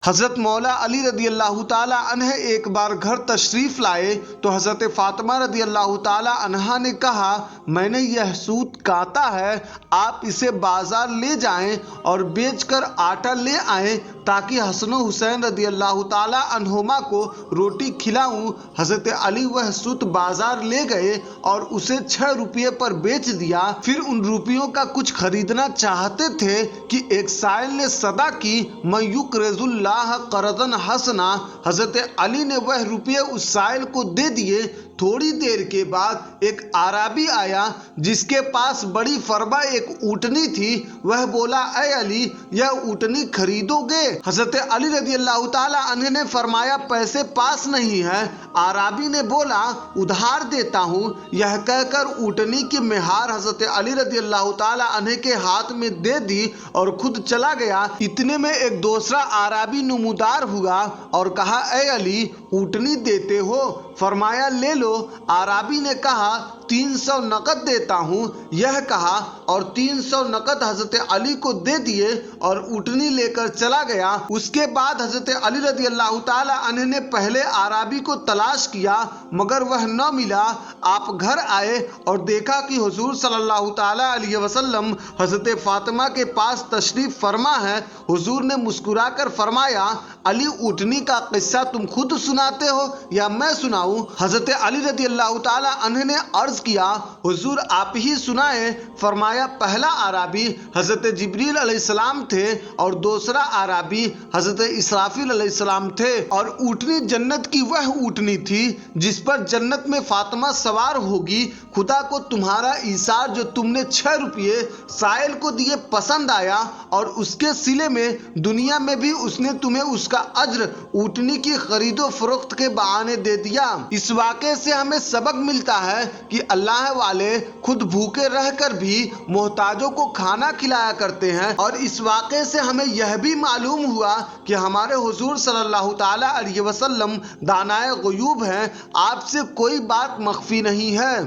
حضرت مولا علی رضی اللہ تعالی عنہ ایک بار گھر تشریف لائے تو حضرت فاطمہ رضی اللہ تعالی عنہا نے کہا، میں نے یہ سوت کاتا ہے، آپ اسے بازار لے جائیں اور بیچ کر آٹا لے آئیں تاکہ حسن و حسین رضی اللہ تعالی عنہما کو روٹی کھلاؤں۔ حضرت علی وہ سوت بازار لے گئے اور اسے 6 روپے پر بیچ دیا۔ پھر ان روپیوں کا کچھ خریدنا چاہتے تھے کہ ایک سائل نے صدا کی، من یقرض اللہ قرضا حسنا۔ حضرت علی نے وہ روپے اس سائل کو دے دیے۔ تھوڑی دیر کے بعد ایک اعرابی آیا جس کے پاس بڑی فربہ ایک اونٹنی تھی۔ وہ بولا، اے علی، یہ اونٹنی خریدو گے؟ حضرت علی رضی اللہ تعالی عنہ نے فرمایا، پیسے پاس نہیں ہیں۔ اعرابی نے بولا، ادھار دیتا ہوں۔ یہ کہہ کر اونٹنی کی مہار حضرت علی رضی اللہ تعالی عنہ کے ہاتھ میں دے دی اور خود چلا گیا۔ اتنے میں ایک دوسرا اعرابی نمودار ہوا اور کہا، اے علی، اونٹنی دیتے ہو؟ فرمایا، لے لو۔ اعرابی نے کہا، 300 نقد دیتا ہوں۔ یہ کہا اور 300 نقد حضرت علی کو دے دیے اور اونٹنی لے کر چلا گیا۔ اس کے بعد حضرت علی رضی اللہ تعالی عنہ نے پہلے اعرابی کو تلاش کیا مگر وہ نہ ملا۔ آپ گھر آئے اور دیکھا کہ حضور صلی اللہ تعالی علیہ وسلم حضرت فاطمہ کے پاس تشریف فرما ہے۔ حضور نے مسکرا کر فرمایا، علی، اونٹنی کا قصہ تم خود سناتے ہو یا میں سناؤں؟ حضرت علی رضی اللہ تعالی عنہ نے عرض کیا، حضور آپ ہی سنائیں۔ فرمایا، پہلا اعرابی حضرت جبریل علیہ السلام تھے اور دوسرا اعرابی حضرت اسرافیل علیہ السلام تھے، اور اونٹنی جنت کی وہ اونٹنی تھی جس پر جنت میں فاطمہ سوار ہوگی۔ خدا کو تمہارا ایثار جو تم نے 6 روپے سائل کو دیے پسند آیا اور اس کے صلے میں دنیا میں بھی اس نے تمہیں اس کا اجر اونٹنی کی خرید و فروخت کے بہانے دے دیا۔ اس واقعے سے ہمیں سبق ملتا ہے کہ اللہ والے خود بھوکے رہ کر بھی محتاجوں کو کھانا کھلایا کرتے ہیں، اور اس واقعے سے ہمیں یہ بھی معلوم ہوا کہ ہمارے حضور صلی اللہ تعالی علیہ وسلم دانائے غیوب ہیں، آپ سے کوئی بات مخفی نہیں ہے۔